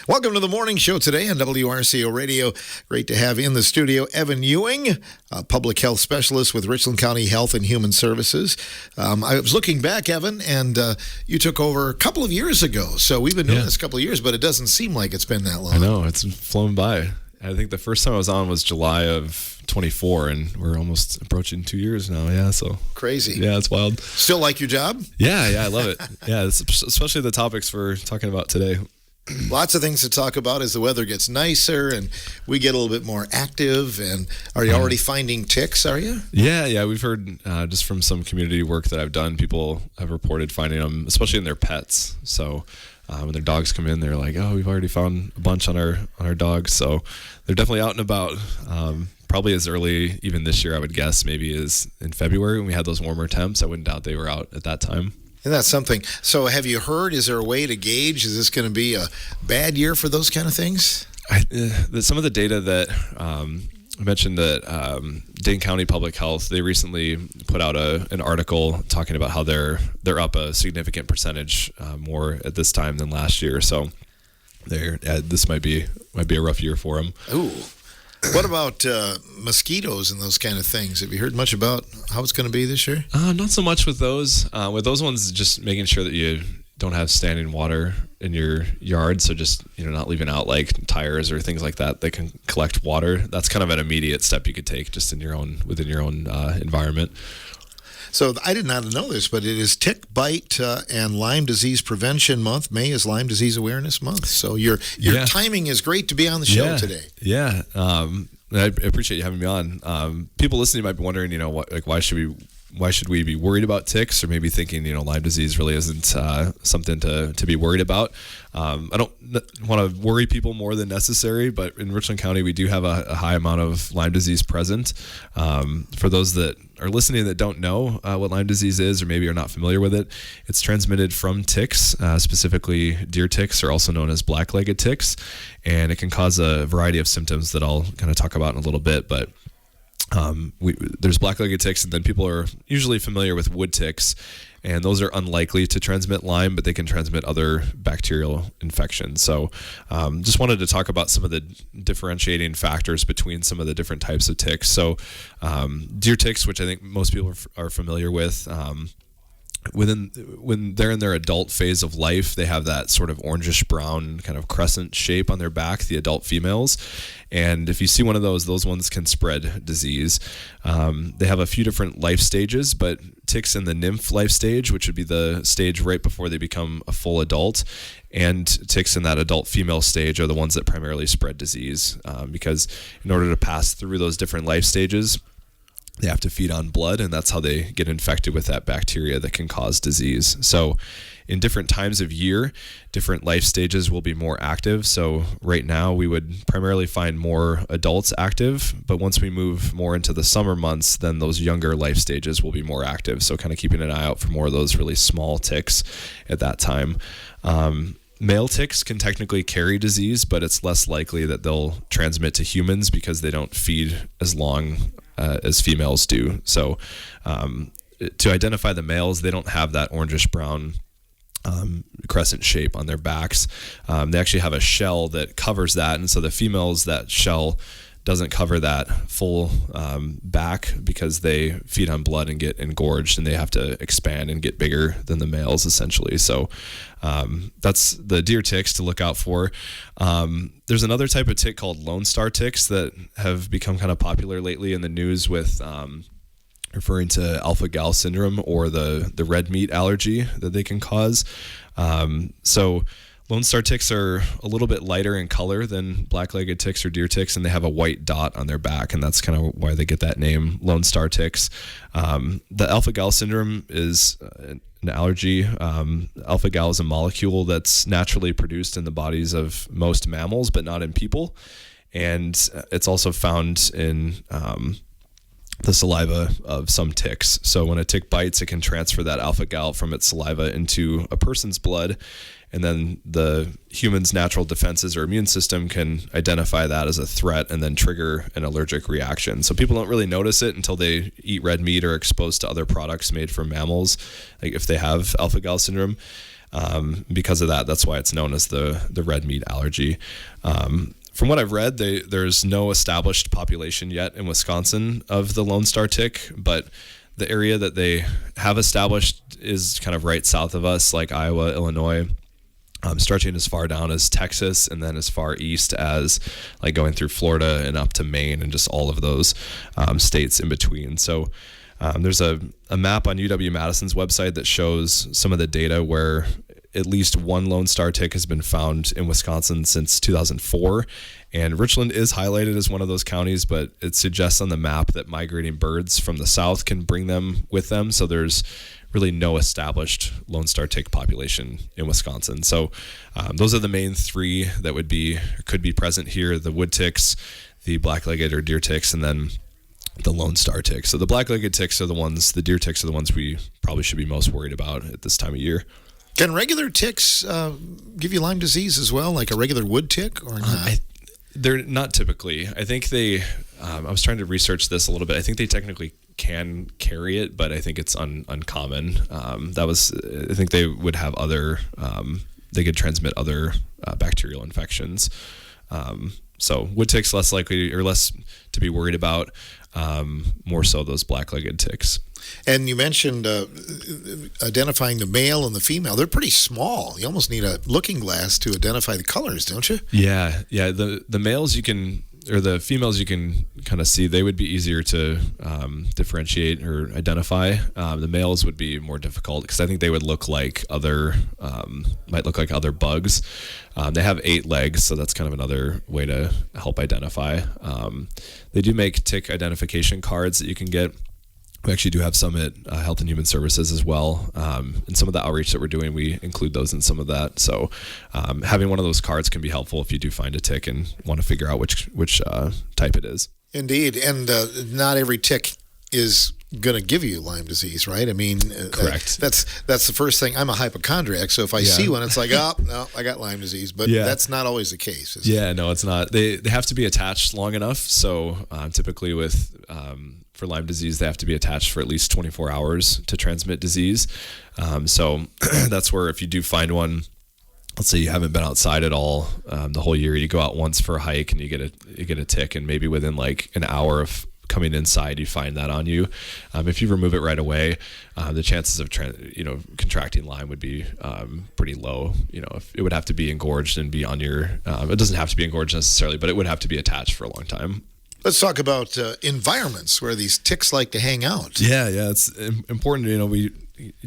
Welcome to the morning show today on WRCO Radio. Great to have in the studio Ewing, a public health specialist with Richland County Health and Human Services. I was looking back, Evan, and you took over a couple of years ago. So we've been doing this a couple of years, but it doesn't seem like it's been that long. I know, it's flown by. I think the first time I was on was July of 24, and we're almost approaching 2 years now. Yeah, so crazy. Yeah, it's wild. Still like your job? Yeah, I love it. Yeah, especially the topics we're talking about today. Lots of things to talk about as the weather gets nicer and we get a little bit more active. And are you already finding ticks, are you? Yeah. We've heard just from some community work that I've done, people have reported finding them, especially in their pets. So when their dogs come in, they're like, oh, we've already found a bunch on our dogs. So they're definitely out and about. Probably as early, even this year, I would guess, maybe is in February when we had those warmer temps. I wouldn't doubt they were out at that time. And that's something. So have you heard, is there a way to gauge, is this going to be a bad year for those kind of things? Some of the data that I mentioned that Dane County Public Health, they recently put out an article talking about how they're up a significant percentage more at this time than last year. So this might be a rough year for them. Ooh. What about mosquitoes and those kind of things? Have you heard much about how it's going to be this year? Not so much with those. With those ones, just making sure that you don't have standing water in your yard. So just not leaving out like tires or things like that. They can collect water. That's kind of an immediate step you could take just within your own environment. So I did not know this, but it is Tick Bite and Lyme Disease Prevention Month. May is Lyme Disease Awareness Month. So your timing is great to be on the show today. Yeah. I appreciate you having me on. People listening might be wondering, why should we be worried about ticks, or maybe thinking, Lyme disease really isn't something to be worried about. I don't want to worry people more than necessary, but in Richland County, we do have a high amount of Lyme disease present. For those that are listening that don't know what Lyme disease is, or maybe are not familiar with it, it's transmitted from ticks, specifically deer ticks, are also known as black-legged ticks, and it can cause a variety of symptoms that I'll kind of talk about in a little bit, but there's black-legged ticks, and then people are usually familiar with wood ticks, and those are unlikely to transmit Lyme, but they can transmit other bacterial infections. So just wanted to talk about some of the differentiating factors between some of the different types of ticks. So deer ticks, which I think most people are familiar with, when they're in their adult phase of life, they have that sort of orangish brown kind of crescent shape on their back, the adult females. And if you see one of those ones can spread disease. They have a few different life stages, but ticks in the nymph life stage, which would be the stage right before they become a full adult, and ticks in that adult female stage are the ones that primarily spread disease, because in order to pass through those different life stages, they have to feed on blood, and that's how they get infected with that bacteria that can cause disease. So in different times of year, different life stages will be more active. So right now we would primarily find more adults active, but once we move more into the summer months, then those younger life stages will be more active. So kind of keeping an eye out for more of those really small ticks at that time. Male ticks can technically carry disease, but it's less likely that they'll transmit to humans because they don't feed as long as females do. So to identify the males, they don't have that orangish brown crescent shape on their backs. They actually have a shell that covers that, and so the females, that shell doesn't cover that full back because they feed on blood and get engorged, and they have to expand and get bigger than the males essentially. So that's the deer ticks to look out for. There's another type of tick called Lone Star ticks that have become kind of popular lately in the news with referring to alpha-gal syndrome, or the red meat allergy that they can cause. So Lone Star ticks are a little bit lighter in color than black-legged ticks or deer ticks, and they have a white dot on their back, and that's kind of why they get that name, Lone Star ticks. The alpha-gal syndrome is an allergy. Alpha gal is a molecule that's naturally produced in the bodies of most mammals, but not in people. And it's also found in the saliva of some ticks. So when a tick bites, it can transfer that alpha gal from its saliva into a person's blood. And then the human's natural defenses or immune system can identify that as a threat and then trigger an allergic reaction. So people don't really notice it until they eat red meat or are exposed to other products made from mammals, like if they have alpha gal syndrome. Because of that, that's why it's known as the red meat allergy. From what I've read, there's no established population yet in Wisconsin of the Lone Star tick, but the area that they have established is kind of right south of us, like Iowa, Illinois, stretching as far down as Texas, and then as far east as like going through Florida and up to Maine and just all of those states in between. So there's a map on UW-Madison's website that shows some of the data where at least one Lone Star tick has been found in Wisconsin since 2004. And Richland is highlighted as one of those counties, but it suggests on the map that migrating birds from the south can bring them with them. So there's really no established Lone Star tick population in Wisconsin. So those are the main three that could be present here: the wood ticks, the black-legged or deer ticks, and then the Lone Star tick. So the black-legged ticks are the deer ticks are the ones we probably should be most worried about at this time of year. Can regular ticks give you Lyme disease as well, like a regular wood tick, or not? They're not typically. I think I was trying to research this a little bit. I think they technically can carry it, but I think it's uncommon. I think they would have they could transmit other bacterial infections. So wood ticks less likely or less to be worried about, more so those black-legged ticks. And you mentioned identifying the male and the female. They're pretty small. You almost need a looking glass to identify the colors, don't you? Yeah. The males or the females you can kind of see. They would be easier to differentiate or identify. The males would be more difficult because I think they would look like might look like other bugs. They have 8 legs, so that's kind of another way to help identify. They do make tick identification cards that you can get. We actually do have some at Health and Human Services as well. And some of the outreach that we're doing, we include those in some of that. So having one of those cards can be helpful if you do find a tick and want to figure out which type it is. Indeed. And not every tick is going to give you Lyme disease, right? I mean, correct. That's the first thing. I'm a hypochondriac, so if I see one, it's like, oh, no, I got Lyme disease. But that's not always the case. No, it's not. They have to be attached long enough. So typically for Lyme disease, they have to be attached for at least 24 hours to transmit disease. So that's where if you do find one, let's say you haven't been outside at all the whole year, you go out once for a hike and you get a tick, and maybe within like an hour of coming inside, you find that on you. If you remove it right away, the chances of contracting Lyme would be pretty low. If it would have to be engorged and be on your. It doesn't have to be engorged necessarily, but it would have to be attached for a long time. Let's talk about environments where these ticks like to hang out. Yeah, it's important.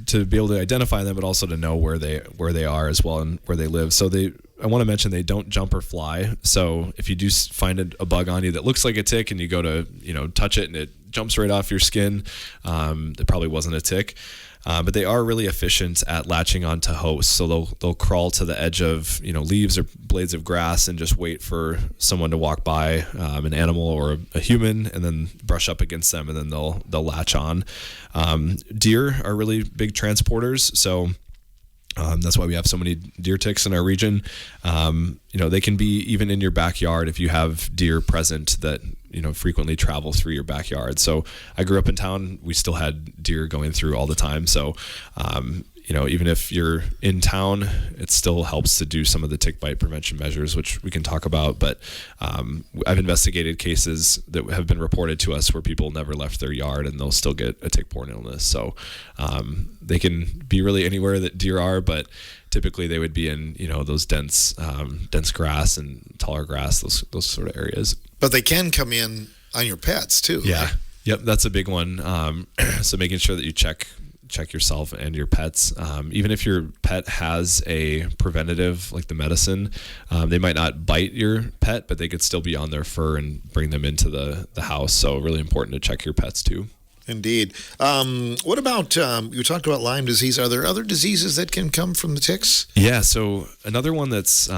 To be able to identify them, but also to know where they are as well and where they live. So I want to mention they don't jump or fly. So if you do find a bug on you that looks like a tick and you go to touch it and it jumps right off your skin, it probably wasn't a tick. But they are really efficient at latching onto hosts. So they'll crawl to the edge of leaves or blades of grass and just wait for someone to walk by, an animal or a human, and then brush up against them, and then they'll latch on. Deer are really big transporters, so that's why we have so many deer ticks in our region. They can be even in your backyard if you have deer present that frequently travel through your backyard. So I grew up in town, we still had deer going through all the time. So even if you're in town, it still helps to do some of the tick bite prevention measures, which we can talk about. But I've investigated cases that have been reported to us where people never left their yard and they'll still get a tick-borne illness. So they can be really anywhere that deer are, but typically they would be in those dense grass and taller grass, those sort of areas. But they can come in on your pets too. Yeah. Right? Yep, that's a big one. So making sure that you check yourself and your pets. Even if your pet has a preventative, like the medicine, they might not bite your pet, but they could still be on their fur and bring them into the house. So really important to check your pets too. Indeed. What about, you talked about Lyme disease. Are there other diseases that can come from the ticks? Yeah, so another one that's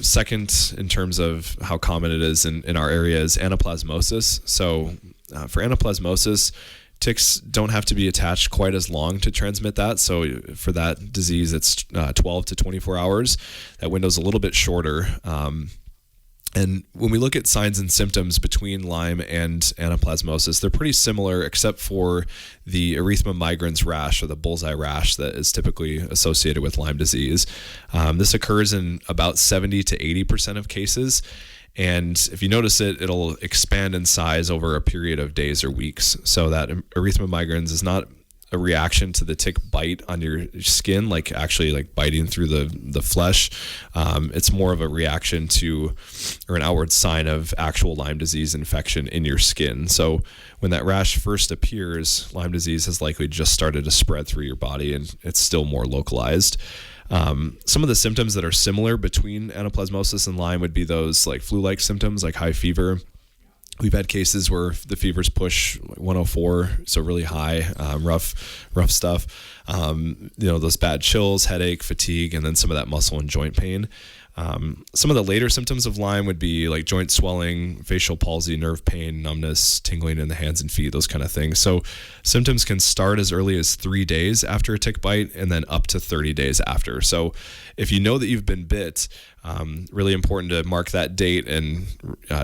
second in terms of how common it is in our area is anaplasmosis. So for anaplasmosis, ticks don't have to be attached quite as long to transmit that. So for that disease, it's 12 to 24 hours. That window's a little bit shorter. And when we look at signs and symptoms between Lyme and anaplasmosis, they're pretty similar except for the erythema migrans rash, or the bullseye rash that is typically associated with Lyme disease. This occurs in about 70 to 80% of cases. And if you notice it, it'll expand in size over a period of days or weeks. So that erythema migrans is not a reaction to the tick bite on your skin, like actually like biting through the flesh. It's more of a reaction to, or an outward sign of actual Lyme disease infection in your skin. So when that rash first appears, Lyme disease has likely just started to spread through your body, and it's still more localized. Some of the symptoms that are similar between anaplasmosis and Lyme would be those like flu-like symptoms, like high fever. We've had cases where the fevers push 104, so really high, rough stuff. Those bad chills, headache, fatigue, and then some of that muscle and joint pain. Some of the later symptoms of Lyme would be like joint swelling, facial palsy, nerve pain, numbness, tingling in the hands and feet, those kind of things. So symptoms can start as early as 3 days after a tick bite and then up to 30 days after. So if you know that you've been bit, really important to mark that date and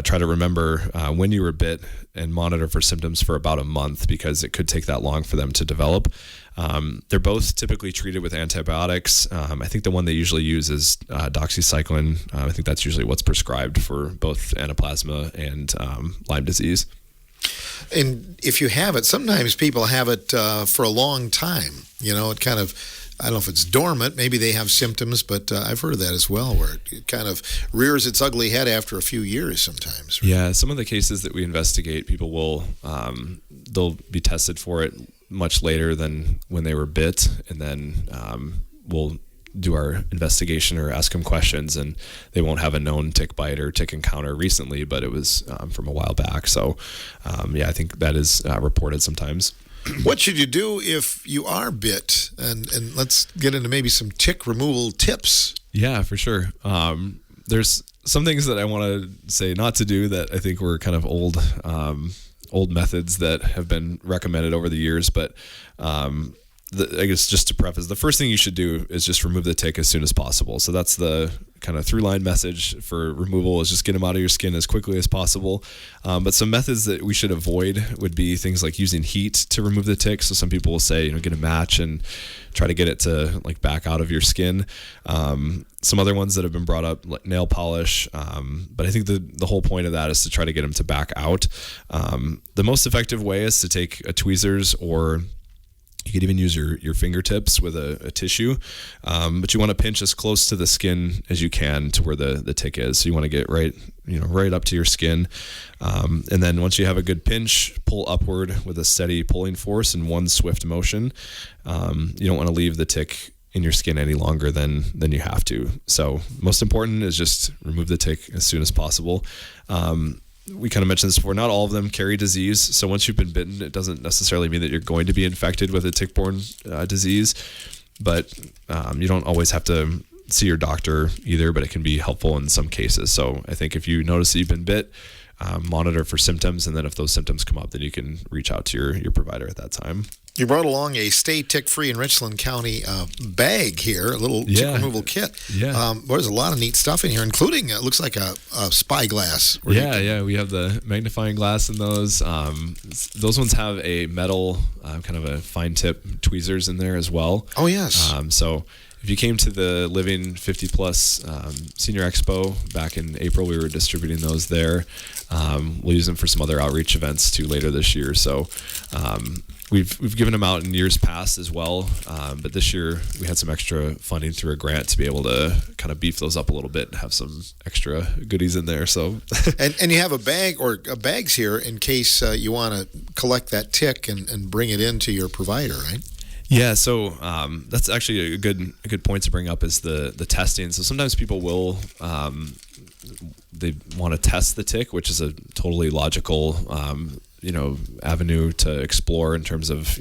try to remember when you were bit and monitor for symptoms for about a month, because it could take that long for them to develop. They're both typically treated with antibiotics. I think the one they usually use is doxycycline. I think that's usually what's prescribed for both anaplasma and Lyme disease. And if you have it, sometimes people have it for a long time. It kind of, I don't know if it's dormant, maybe they have symptoms, but I've heard of that as well, where it kind of rears its ugly head after a few years sometimes. Right? Yeah, some of the cases that we investigate, people will, they'll be tested for it much later than when they were bit, and then we'll do our investigation or ask them questions, and they won't have a known tick bite or tick encounter recently, but it was from a while back. So I think that is reported sometimes. What should you do if you are bit? And let's get into maybe some tick removal tips. Yeah, for sure. There's some things that I want to say not to do that I think were kind of old methods that have been recommended over the years. But I guess just to preface, the first thing you should do is just remove the tick as soon as possible. So that's the kind of through line message for removal, is just get them out of your skin as quickly as possible. But some methods that we should avoid would be things like using heat to remove the tick. So some people will say, get a match and try to get it to like back out of your skin. Some other ones that have been brought up, like nail polish. But I think the whole point of that is to try to get them to back out. The most effective way is to take a tweezers, or you could even use your fingertips with a tissue, but you want to pinch as close to the skin as you can to where the tick is. So you want to get right up to your skin. And then once you have a good pinch, pull upward with a steady pulling force in one swift motion. You don't want to leave the tick in your skin any longer than you have to. So most important is just remove the tick as soon as possible. We kind of mentioned this before, not all of them carry disease. So once you've been bitten, it doesn't necessarily mean that you're going to be infected with a tick-borne disease, but you don't always have to see your doctor either, but it can be helpful in some cases. So I think if you notice that you've been bit, monitor for symptoms, and then if those symptoms come up, then you can reach out to your provider at that time. You brought along a Stay Tick-Free in Richland County bag here, a little tick removal kit. Yeah. There's a lot of neat stuff in here, including, it looks like a spyglass. Yeah. We have the magnifying glass in those. Those ones have a metal, kind of a fine tip tweezers in there as well. Oh, yes. So if you came to the Living 50 Plus Senior Expo back in April, we were distributing those there. We'll use them for some other outreach events too later this year. So we've given them out in years past as well, but this year we had some extra funding through a grant to be able to kind of beef those up a little bit and have some extra goodies in there. So and you have a bag or bags here in case you want to collect that tick and bring it into your provider, right? Yeah, so that's actually a good point to bring up, is the testing. So sometimes people will they want to test the tick, which is a totally logical avenue to explore in terms of,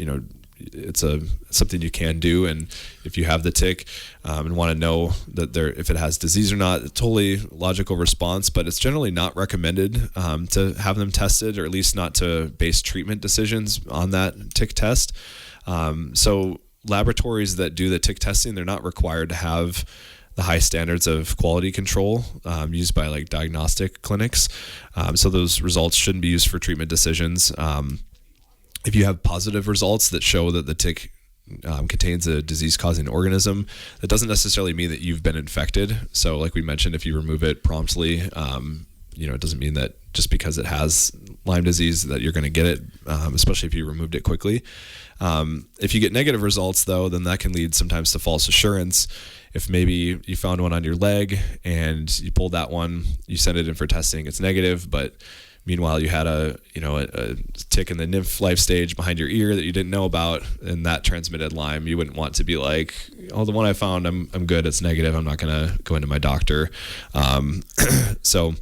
it's something you can do. And if you have the tick and want to know that if it has disease or not, it's totally logical response, but it's generally not recommended to have them tested, or at least not to base treatment decisions on that tick test. So laboratories that do the tick testing, they're not required to have the high standards of quality control used by like diagnostic clinics. So those results shouldn't be used for treatment decisions. If you have positive results that show that the tick contains a disease-causing organism, that doesn't necessarily mean that you've been infected. So like we mentioned, if you remove it promptly, it doesn't mean that just because it has Lyme disease that you're going to get it, especially if you removed it quickly. If you get negative results, though, then that can lead sometimes to false assurance. If maybe you found one on your leg and you pulled that one, you send it in for testing, it's negative, but meanwhile you had a tick in the nymph life stage behind your ear that you didn't know about, and that transmitted Lyme, you wouldn't want to be like, oh, the one I found, I'm good, it's negative, I'm not going to go into my doctor. So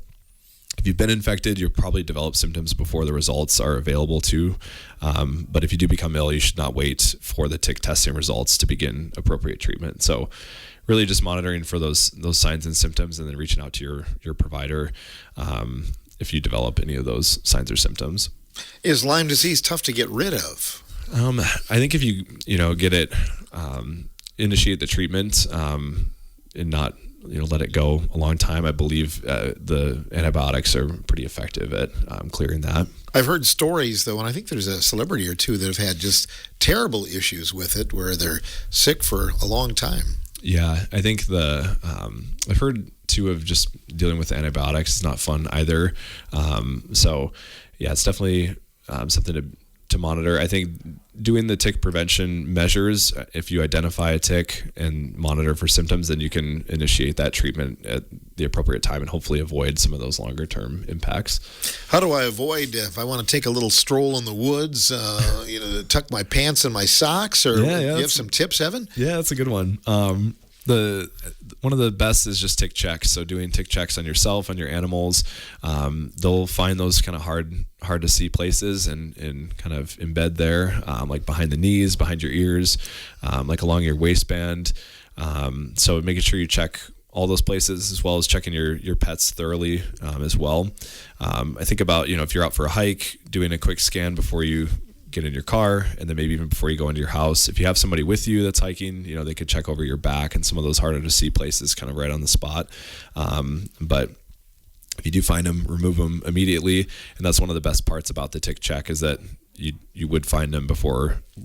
if you've been infected, you'll probably develop symptoms before the results are available too. But if you do become ill, you should not wait for the tick testing results to begin appropriate treatment. So really just monitoring for those signs and symptoms, and then reaching out to your provider if you develop any of those signs or symptoms. Is Lyme disease tough to get rid of? I think if you get it, initiate the treatment and not let it go a long time, I believe the antibiotics are pretty effective at clearing that. I've heard stories, though, and I think there's a celebrity or two that have had just terrible issues with it, where they're sick for a long time. Yeah, I think I've heard too of just dealing with antibiotics is not fun either. So yeah, it's definitely something to monitor. I think doing the tick prevention measures, if you identify a tick and monitor for symptoms, then you can initiate that treatment at the appropriate time and hopefully avoid some of those longer term impacts. How do I avoid, if I want to take a little stroll in the woods, tuck my pants in my socks, or do you have some tips, Evan? Yeah, that's a good one. One of the best is just tick checks. So doing tick checks on yourself, on your animals, they'll find those kind of hard to see places and kind of embed there, like behind the knees, behind your ears, like along your waistband. So making sure you check all those places, as well as checking your pets thoroughly as well. I think about, if you're out for a hike, doing a quick scan before you get in your car, and then maybe even before you go into your house. If you have somebody with you that's hiking, they could check over your back and some of those harder to see places kind of right on the spot. But if you do find them, remove them immediately. And that's one of the best parts about the tick check, is that you would find them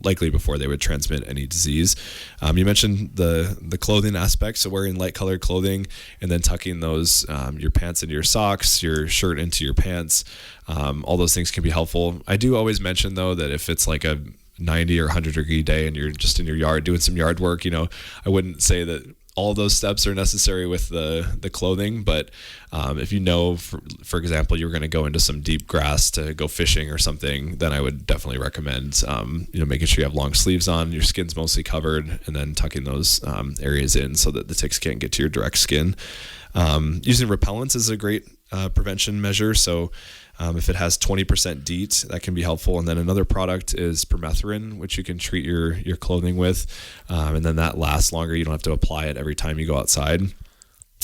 likely before they would transmit any disease. You mentioned the clothing aspect, so wearing light colored clothing and then tucking those your pants into your socks, your shirt into your pants. All those things can be helpful. I do always mention, though, that if it's like a 90 or 100 degree day and you're just in your yard doing some yard work, I wouldn't say that all of those steps are necessary with the clothing, but if for example, you're going to go into some deep grass to go fishing or something, then I would definitely recommend making sure you have long sleeves on, your skin's mostly covered, and then tucking those areas in so that the ticks can't get to your direct skin. Using repellents is a great prevention measure. So if it has 20% DEET, that can be helpful. And then another product is permethrin, which you can treat your clothing with. And then that lasts longer. You don't have to apply it every time you go outside.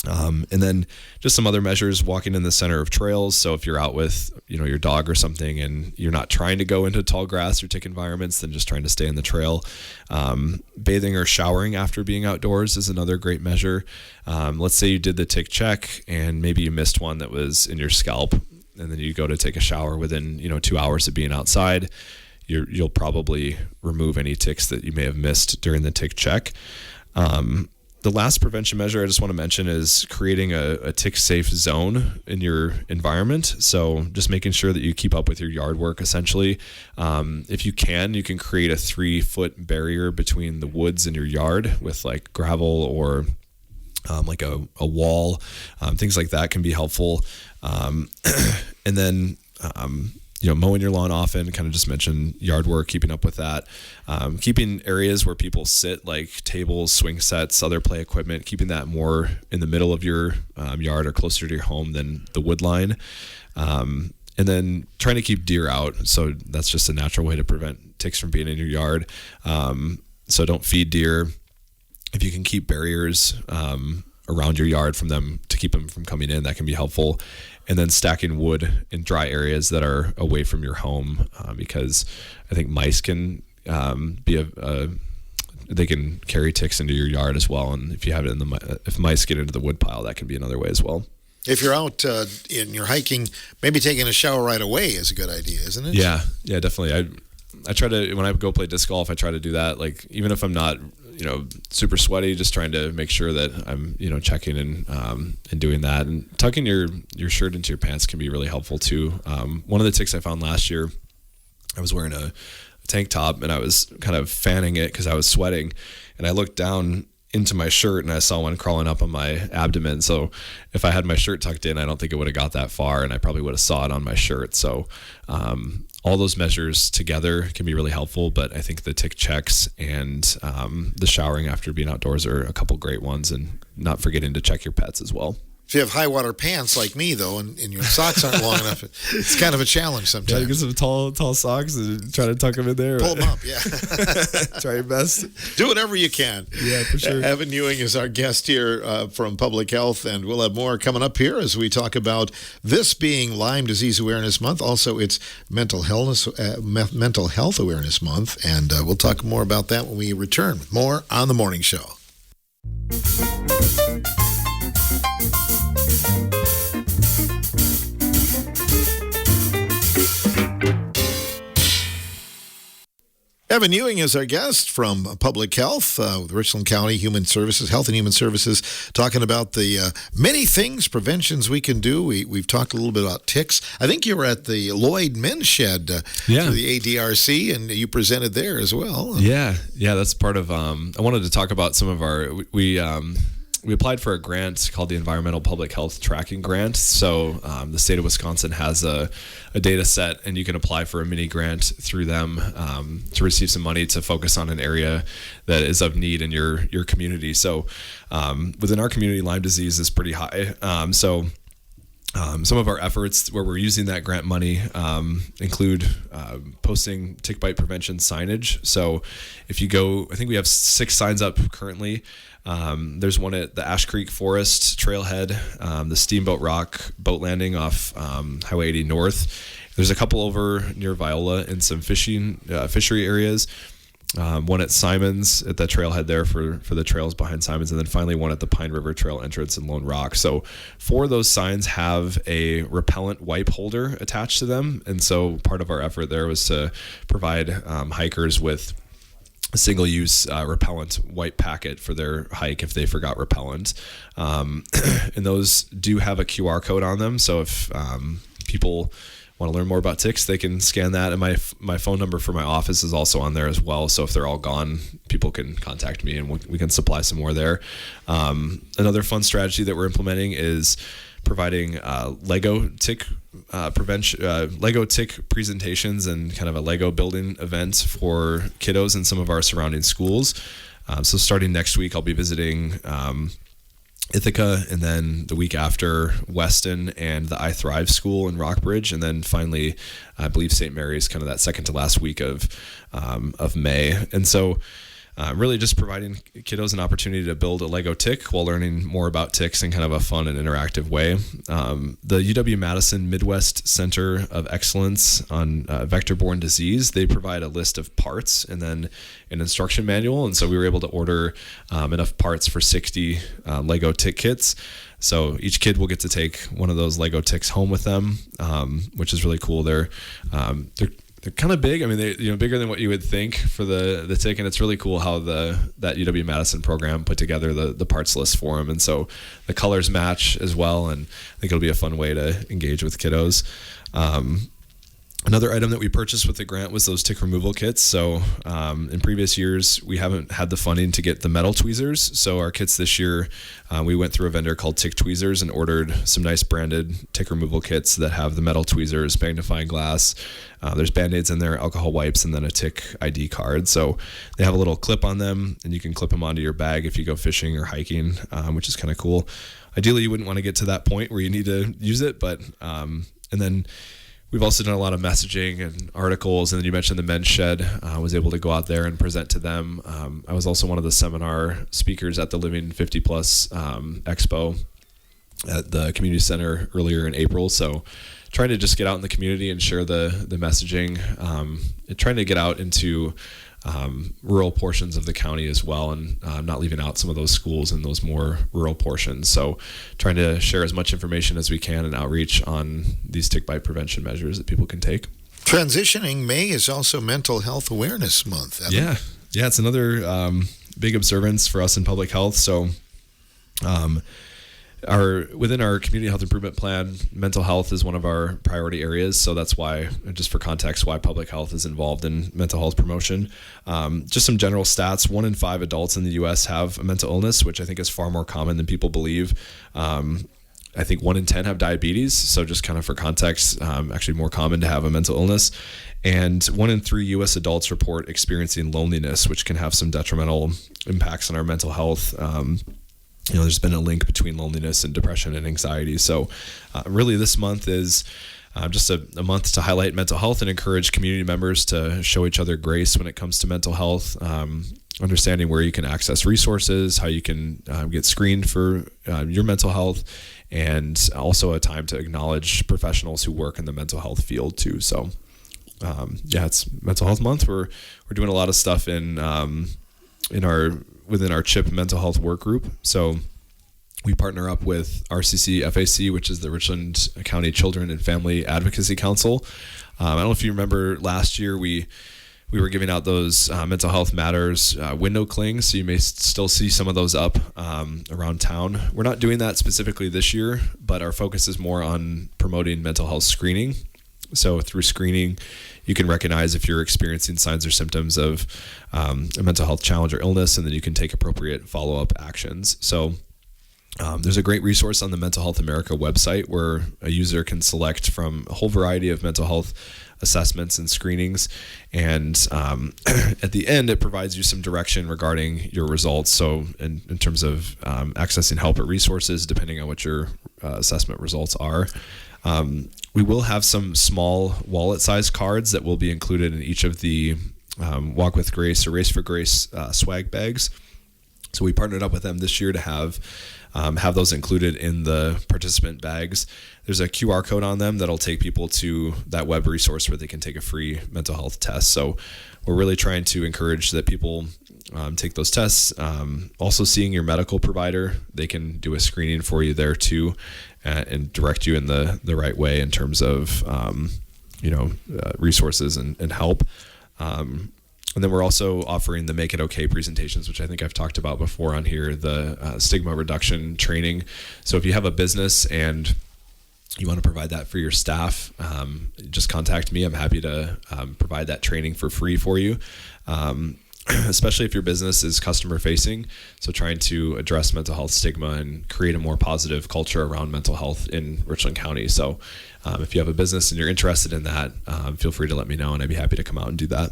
And then just some other measures, walking in the center of trails. So if you're out with, your dog or something, and you're not trying to go into tall grass or tick environments, then just trying to stay in the trail. Bathing or showering after being outdoors is another great measure. Let's say you did the tick check and maybe you missed one that was in your scalp, and then you go to take a shower within 2 hours of being outside. You'll probably remove any ticks that you may have missed during the tick check. The last prevention measure I just want to mention is creating a tick-safe zone in your environment. So just making sure that you keep up with your yard work, essentially. If you can create a 3-foot barrier between the woods and your yard with like gravel or like a wall. Things like that can be helpful. And then mowing your lawn often, kind of just mentioned yard work, keeping up with that. Keeping areas where people sit, like tables, swing sets, other play equipment, keeping that more in the middle of your yard or closer to your home than the wood line. And And then trying to keep deer out. So that's just a natural way to prevent ticks from being in your yard. So don't feed deer. If you can keep barriers around your yard from them to keep them from coming in, that can be helpful. And then stacking wood in dry areas that are away from your home, because I think mice can they can carry ticks into your yard as well. And if you have it if mice get into the wood pile, that can be another way as well. If you're out and you're hiking, maybe taking a shower right away is a good idea, isn't it? Yeah, definitely. I try to, when I go play disc golf, I try to do that. Like, even if I'm not, super sweaty, just trying to make sure that I'm, checking and doing that. And tucking your shirt into your pants can be really helpful too. One of the ticks I found last year, I was wearing a tank top and I was kind of fanning it because I was sweating, and I looked down into my shirt and I saw one crawling up on my abdomen. So if I had my shirt tucked in, I don't think it would have got that far, and I probably would have saw it on my shirt. So all those measures together can be really helpful, but I think the tick checks and the showering after being outdoors are a couple great ones, and not forgetting to check your pets as well. If you have high water pants like me, though, and your socks aren't long enough, it's kind of a challenge sometimes. Yeah, get some tall socks and try to tuck them in there. Pull them up, yeah. Try your best. Do whatever you can. Yeah, for sure. Evan Ewing is our guest here from Public Health, and we'll have more coming up here as we talk about this being Lyme Disease Awareness Month. Also, it's Mental Health Awareness Month, and we'll talk more about that when we return with more on The Morning Show. Evan Ewing is our guest from Public Health with Richland County Human Services, Health and Human Services, talking about the many things, preventions we can do. We've talked a little bit about ticks. I think you were at the Lloyd Men's Shed for the ADRC, and you presented there as well. Yeah, that's part of, I wanted to talk about some of our, we applied for a grant called the Environmental Public Health Tracking Grant. So the state of Wisconsin has a data set, and you can apply for a mini grant through them to receive some money to focus on an area that is of need in your community. So within our community, Lyme disease is pretty high. Some of our efforts where we're using that grant money include posting tick bite prevention signage. So if you go, I think we have 6 signs up currently. There's one at the Ash Creek Forest Trailhead, the Steamboat Rock boat landing off Highway 80 North. There's a couple over near Viola in some fishery areas. One at Simons at the trailhead there for the trails behind Simons, and then finally one at the Pine River Trail entrance in Lone Rock. So 4 of those signs have a repellent wipe holder attached to them, and so part of our effort there was to provide hikers with a single-use repellent wipe packet for their hike if they forgot repellent. And those do have a QR code on them, so if people want to learn more about ticks, they can scan that, and my phone number for my office is also on there as well. So if they're all gone, people can contact me and we can supply some more there. Another fun strategy that we're implementing is providing Lego tick presentations and kind of a Lego building event for kiddos in some of our surrounding schools. So starting next week, I'll be visiting Ithaca, and then the week after Weston and the I Thrive School in Rockbridge, and then finally I believe St. Mary's, kind of that second to last week of May. And so really just providing kiddos an opportunity to build a Lego tick while learning more about ticks in kind of a fun and interactive way. The UW-Madison Midwest Center of Excellence on vector-borne disease, they provide a list of parts and then an instruction manual. And so we were able to order enough parts for 60 Lego tick kits. So each kid will get to take one of those Lego ticks home with them, which is really cool. They're kind of big. I mean, they're bigger than what you would think for the tick, and it's really cool how that UW-Madison program put together the parts list for them, and so the colors match as well, and I think it'll be a fun way to engage with kiddos. Another item that we purchased with the grant was those tick removal kits. So in previous years, we haven't had the funding to get the metal tweezers. So our kits this year, we went through a vendor called Tick Tweezers and ordered some nice branded tick removal kits that have the metal tweezers, magnifying glass. There's Band-Aids in there, alcohol wipes, and then a tick ID card. So they have a little clip on them, and you can clip them onto your bag if you go fishing or hiking, which is kind of cool. Ideally, you wouldn't want to get to that point where you need to use it, but and then we've also done a lot of messaging and articles. And then you mentioned the Men's Shed. I was able to go out there and present to them. I was also one of the seminar speakers at the Living 50 Plus Expo at the community center earlier in April. So trying to just get out in the community and share the messaging, and trying to get out into rural portions of the county as well, and not leaving out some of those schools in those more rural portions. So trying to share as much information as we can and outreach on these tick bite prevention measures that people can take. Transitioning, May is also Mental Health Awareness Month. Yeah, it's another big observance for us in public health. So within our community health improvement plan, mental health is one of our priority areas. So that's why, just for context, why public health is involved in mental health promotion. Just some general stats: 1 in 5 adults in the U.S. have a mental illness, which I think is far more common than people believe. I think 1 in 10 have diabetes. So just kind of for context, actually more common to have a mental illness. And 1 in 3 U.S. adults report experiencing loneliness, which can have some detrimental impacts on our mental health. There's been a link between loneliness and depression and anxiety. So really this month is just a month to highlight mental health and encourage community members to show each other grace when it comes to mental health, understanding where you can access resources, how you can get screened for your mental health, and also a time to acknowledge professionals who work in the mental health field too. So it's Mental Health Month. We're doing a lot of stuff within our CHIP mental health work group. So we partner up with RCC FAC, which is the Richland County Children and Family Advocacy Council. I don't know if you remember last year, we were giving out those Mental Health Matters window clings. So you may still see some of those up around town. We're not doing that specifically this year, but our focus is more on promoting mental health screening. So through screening, you can recognize if you're experiencing signs or symptoms of a mental health challenge or illness, and then you can take appropriate follow-up actions. So there's a great resource on the Mental Health America website where a user can select from a whole variety of mental health assessments and screenings. And at the end, it provides you some direction regarding your results. So in terms of accessing help or resources, depending on what your assessment results are. We will have some small wallet-sized cards that will be included in each of the Walk with Grace or Race for Grace swag bags. So we partnered up with them this year to have those included in the participant bags. There's a QR code on them that'll take people to that web resource where they can take a free mental health test. So we're really trying to encourage that people take those tests. Also seeing your medical provider, they can do a screening for you there too, and direct you in the right way in terms of resources and help. And then we're also offering the Make It Okay presentations, which I think I've talked about before on here, the stigma reduction training. So if you have a business and you want to provide that for your staff, just contact me. I'm happy to provide that training for free for you, especially if your business is customer facing. So trying to address mental health stigma and create a more positive culture around mental health in Richland County. So if you have a business and you're interested in that, feel free to let me know, and I'd be happy to come out and do that.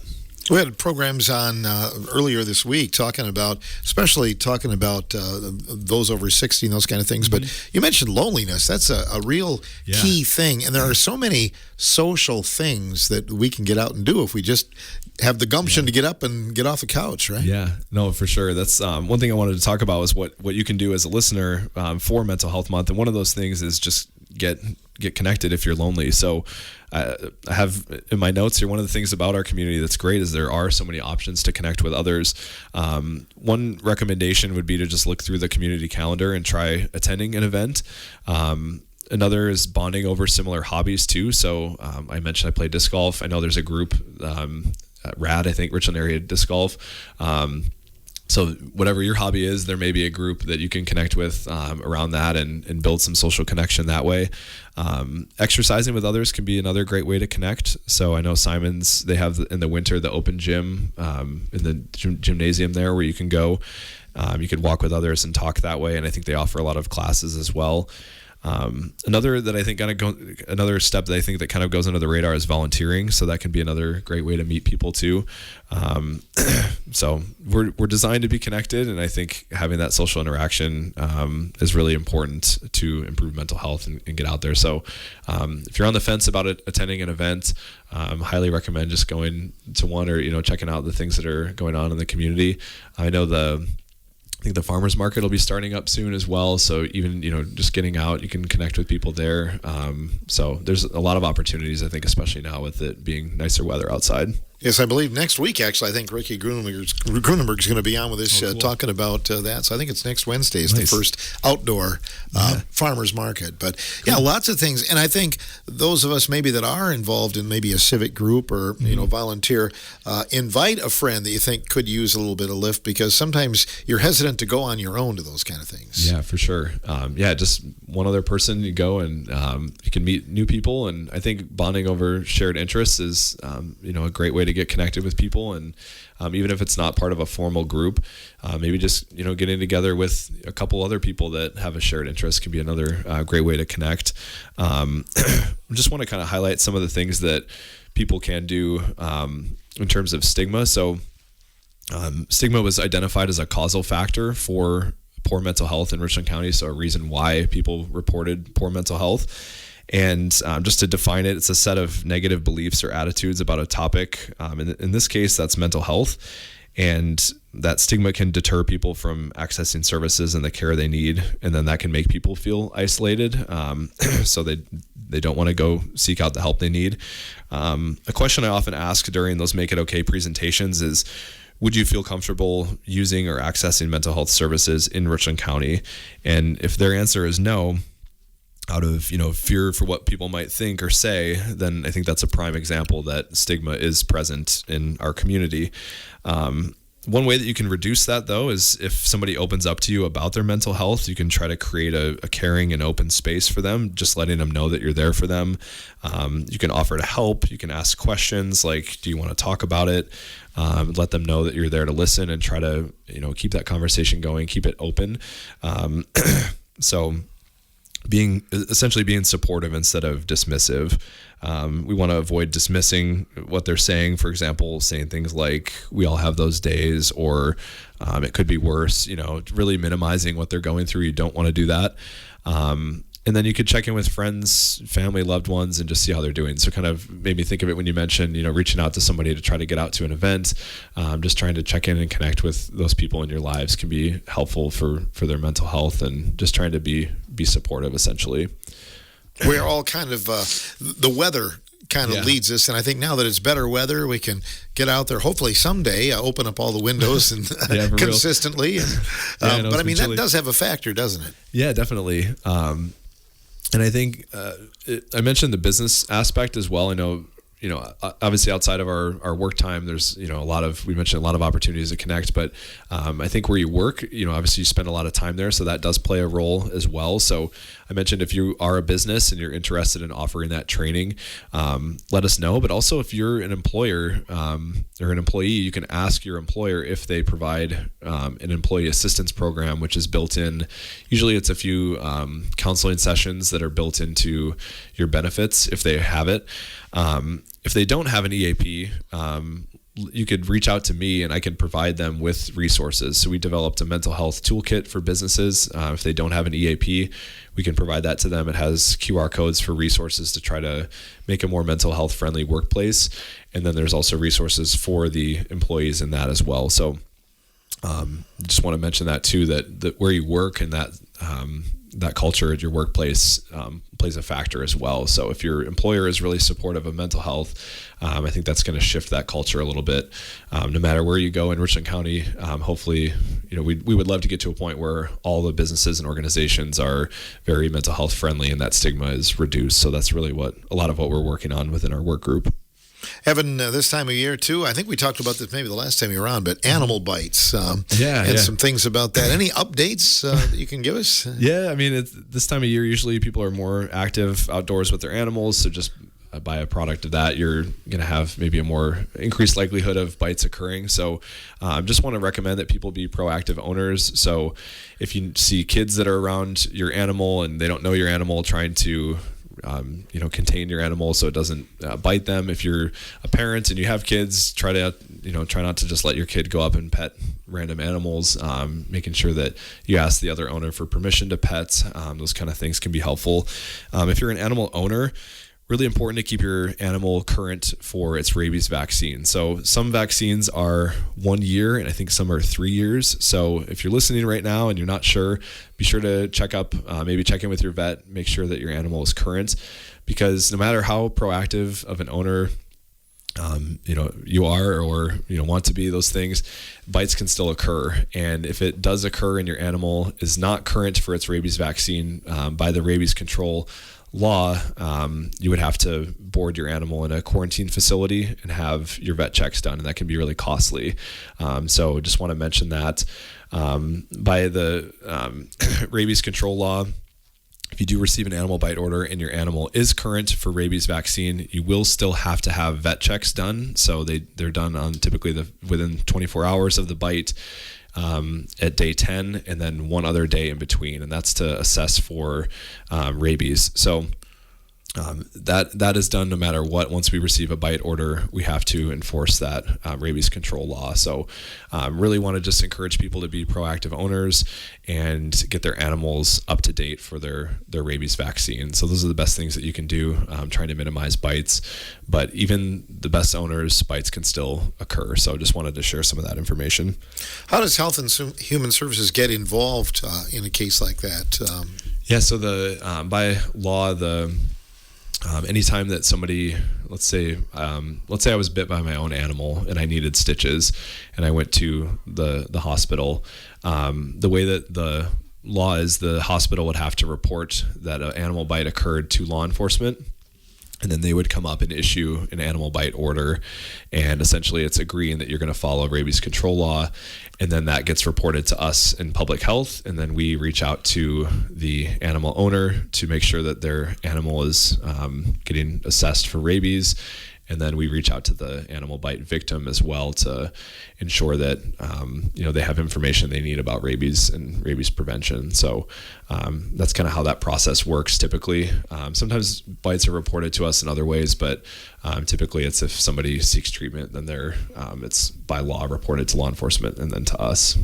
We had programs on earlier this week especially talking about those over 60 and those kind of things. Mm-hmm. But you mentioned loneliness. That's a real key thing. And there are so many social things that we can get out and do if we just have the gumption to get up and get off the couch, right? Yeah, no, for sure. That's one thing I wanted to talk about was what you can do as a listener for Mental Health Month. And one of those things is just get connected if you're lonely. So I have in my notes here, one of the things about our community that's great is there are so many options to connect with others. One recommendation would be to just look through the community calendar and try attending an event. Another is bonding over similar hobbies too. So I mentioned I play disc golf. I know there's a group, RAD, I think, Richland Area Disc Golf. So whatever your hobby is, there may be a group that you can connect with around that and build some social connection that way. Exercising with others can be another great way to connect. So I know Simon's, they have in the winter the open gym in the gymnasium there where you can go. You can walk with others and talk that way. And I think they offer a lot of classes as well. Another that I think another step that I think that kind of goes under the radar is volunteering. So that can be another great way to meet people too. So we're designed to be connected, and I think having that social interaction is really important to improve mental health and get out there. So if you're on the fence about attending an event, highly recommend just going to one, or checking out the things that are going on in the community. I know I think the farmers market will be starting up soon as well. So even, just getting out, you can connect with people there. So there's a lot of opportunities, I think, especially now with it being nicer weather outside. Yes, I believe next week, actually, I think Ricky Grunenberg's going to be on with us cool. talking about that. So I think it's next Wednesday is Nice. the first outdoor farmers market. But yeah, lots of things. And I think those of us maybe that are involved in maybe a civic group or, volunteer, invite a friend that you think could use a little bit of lift, because sometimes you're hesitant to go on your own to those kind of things. Yeah, for sure. Just one other person, you go and you can meet new people. And I think bonding over shared interests is, a great way to get connected with people. And even if it's not part of a formal group, maybe just, getting together with a couple other people that have a shared interest can be another great way to connect. Just want to kind of highlight some of the things that people can do in terms of stigma. So stigma was identified as a causal factor for poor mental health in Richland County. So a reason why people reported poor mental health. And just to define it, it's a set of negative beliefs or attitudes about a topic. In this case, that's mental health. And that stigma can deter people from accessing services and the care they need. And then that can make people feel isolated. So they don't want to go seek out the help they need. A question I often ask during those Make It Okay presentations is, would you feel comfortable using or accessing mental health services in Richland County? And if their answer is no, out of fear for what people might think or say, then I think that's a prime example that stigma is present in our community. One way that you can reduce that, though, is if somebody opens up to you about their mental health, you can try to create a caring and open space for them, just letting them know that you're there for them. You can offer to help. You can ask questions like, do you want to talk about it? Let them know that you're there to listen and try to keep that conversation going, keep it open. So essentially being supportive instead of dismissive. We want to avoid dismissing what they're saying. For example, saying things like, we all have those days, or it could be worse, really minimizing what they're going through. You don't want to do that. And then you could check in with friends, family, loved ones, and just see how they're doing. So kind of made me think of it when you mentioned, reaching out to somebody to try to get out to an event. Just trying to check in and connect with those people in your lives can be helpful for their mental health, and just trying to be supportive, essentially. We're all kind of, the weather kind of leads us. And I think now that it's better weather, we can get out there, hopefully someday, open up all the windows and consistently. But I mean, that does have a factor, doesn't it? Yeah, definitely. And I think I mentioned the business aspect as well. I know, obviously outside of our work time, there's, we mentioned a lot of opportunities to connect, but I think where you work, obviously you spend a lot of time there. So that does play a role as well. So I mentioned if you are a business and you're interested in offering that training, let us know. But also if you're an employer or an employee, you can ask your employer if they provide an employee assistance program, which is built in. Usually it's a few counseling sessions that are built into your benefits if they have it. If they don't have an EAP, you could reach out to me and I can provide them with resources. So we developed a mental health toolkit for businesses. If they don't have an EAP, we can provide that to them. It has QR codes for resources to try to make a more mental health friendly workplace. And then there's also resources for the employees in that as well. So just want to mention that too, that where you work and that culture at your workplace plays a factor as well. So if your employer is really supportive of mental health, I think that's going to shift that culture a little bit. No matter where you go in Richland County, hopefully, we would love to get to a point where all the businesses and organizations are very mental health friendly and that stigma is reduced. So that's really a lot of what we're working on within our work group. Evan, this time of year too, I think we talked about this maybe the last time you were on, but animal bites and some things about that. Any updates that you can give us? Yeah, I mean, this time of year, usually people are more active outdoors with their animals. So just a byproduct of that, you're going to have maybe a more increased likelihood of bites occurring. So just want to recommend that people be proactive owners. So if you see kids that are around your animal and they don't know your animal, trying to contain your animal so it doesn't bite them. If you're a parent and you have kids, try not to just let your kid go up and pet random animals, making sure that you ask the other owner for permission to pet. Those kind of things can be helpful. If you're an animal owner, really important to keep your animal current for its rabies vaccine. So some vaccines are 1 year, and I think some are 3 years. So if you're listening right now and you're not sure, be sure to check in with your vet, make sure that your animal is current, because no matter how proactive of an owner you are or want to be, those things, bites can still occur. And if it does occur and your animal is not current for its rabies vaccine by the rabies control law, you would have to board your animal in a quarantine facility and have your vet checks done, and that can be really costly. So just want to mention that by the rabies control law, if you do receive an animal bite order and your animal is current for rabies vaccine, you will still have to have vet checks done. So they're done on typically within 24 hours of the bite, at day 10, and then one other day in between, and that's to assess for rabies. So that is done no matter what. Once we receive a bite order, we have to enforce that rabies control law. So really want to just encourage people to be proactive owners and get their animals up to date for their rabies vaccine. So those are the best things that you can do, trying to minimize bites. But even the best owners, bites can still occur. So just wanted to share some of that information. How does Health and Human Services get involved in a case like that? So by law, anytime that somebody, let's say I was bit by my own animal and I needed stitches and I went to the hospital, the way that the law is, the hospital would have to report that an animal bite occurred to law enforcement. And then they would come up and issue an animal bite order. And essentially it's agreeing that you're going to follow rabies control law. And then that gets reported to us in public health. And then we reach out to the animal owner to make sure that their animal is getting assessed for rabies. And then we reach out to the animal bite victim as well to ensure that they have information they need about rabies and rabies prevention. So that's kind of how that process works typically. Sometimes bites are reported to us in other ways, but typically it's if somebody seeks treatment, then it's by law reported to law enforcement and then to us.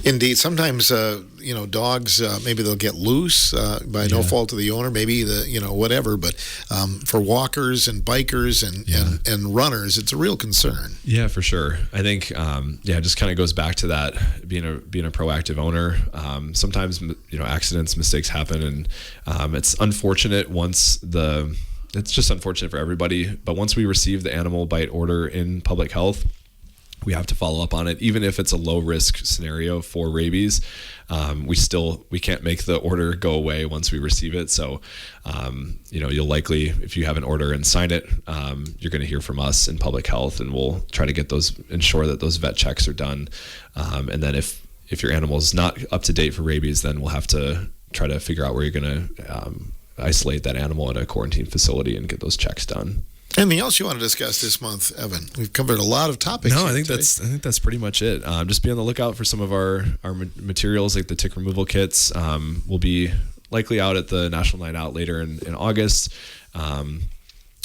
Indeed. Sometimes, dogs, maybe they'll get loose by no fault of the owner, maybe whatever. But for walkers and bikers and runners, it's a real concern. Yeah, for sure. I think, it just kind of goes back to that being a proactive owner. Sometimes, accidents, mistakes happen, and it's unfortunate it's just unfortunate for everybody. But once we receive the animal bite order in public health, we have to follow up on it, even if it's a low risk scenario for rabies. We can't make the order go away once we receive it. So, you'll likely, if you have an order and sign it, you're going to hear from us in public health, and we'll try to ensure that those vet checks are done. And then if your animal is not up to date for rabies, then we'll have to try to figure out where you're going to isolate that animal at a quarantine facility and get those checks done. Anything else you want to discuss this month, Evan? We've covered a lot of topics. No, I think that's pretty much it. Just be on the lookout for some of our materials, like the tick removal kits. We'll be likely out at the National Night Out later in August.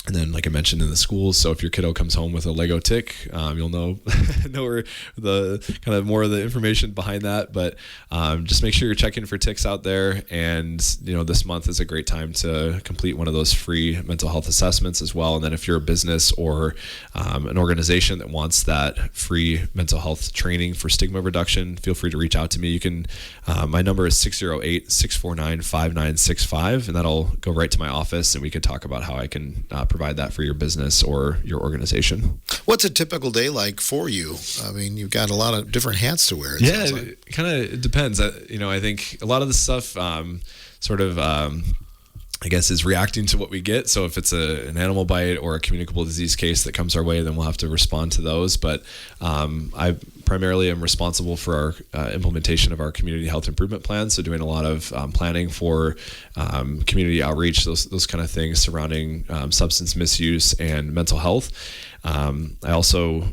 And then, like I mentioned, in the schools. So if your kiddo comes home with a Lego tick, you'll know where the kind of more of the information behind that. But just make sure you're checking for ticks out there. And this month is a great time to complete one of those free mental health assessments as well. And then if you're a business or an organization that wants that free mental health training for stigma reduction, feel free to reach out to me. You can. My number is 608-649-5965, and that'll go right to my office, and we can talk about how I can provide that for your business or your organization. What's a typical day like for you? I mean, you've got a lot of different hats to wear. It kind of depends. I think a lot of the stuff I guess, is reacting to what we get. So if it's an animal bite or a communicable disease case that comes our way, then we'll have to respond to those. But I primarily am responsible for our implementation of our community health improvement plan. So doing a lot of planning for community outreach, those kind of things surrounding substance misuse and mental health. I also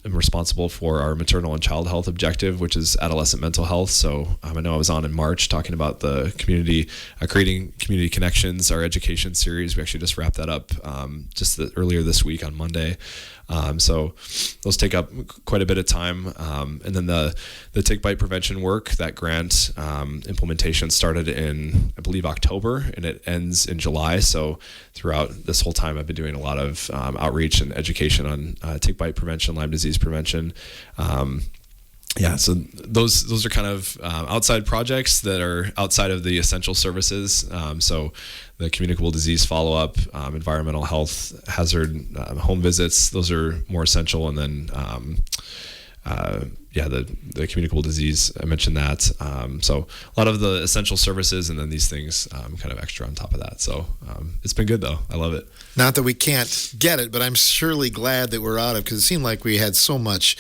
am responsible for our maternal and child health objective, which is adolescent mental health. So I know I was on in March talking about the community, creating community connections, our education series. We actually just wrapped that up earlier this week on Monday. So those take up quite a bit of time. And then the tick bite prevention work, that grant implementation started in, I believe, October, and it ends in July. So throughout this whole time, I've been doing a lot of outreach and education on tick bite prevention, Lyme disease prevention. So those are kind of outside projects that are outside of the essential services. So the communicable disease follow-up, environmental health, hazard, home visits, those are more essential. And then, the communicable disease, I mentioned that. So a lot of the essential services, and then these things kind of extra on top of that. So it's been good, though. I love it. Not that we can't get it, but I'm surely glad that we're out of, because it seemed like we had so much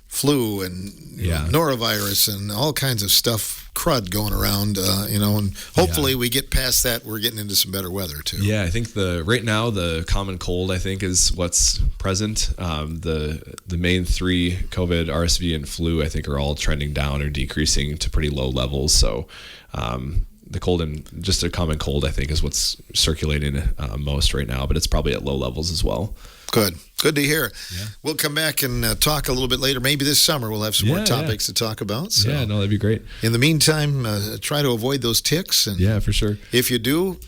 flu and norovirus and all kinds of stuff, crud going around, and hopefully we get past that. We're getting into some better weather too. Yeah, I think right now the common cold, I think, is what's present. The main three, COVID, RSV, and flu, I think, are all trending down or decreasing to pretty low levels. So the cold and just a common cold, I think, is what's circulating most right now, but it's probably at low levels as well. Good to hear. Yeah. We'll come back and talk a little bit later. Maybe this summer we'll have some more topics to talk about. So that'd be great. In the meantime, try to avoid those ticks. And for sure. If you do,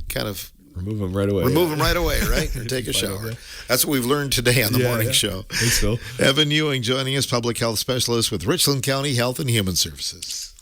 kind of remove them right away. Remove them right away, right? Or take a shower. That's what we've learned today on the morning show. Thanks, Phil. Evan Ewing joining us, public health specialist with Richland County Health and Human Services.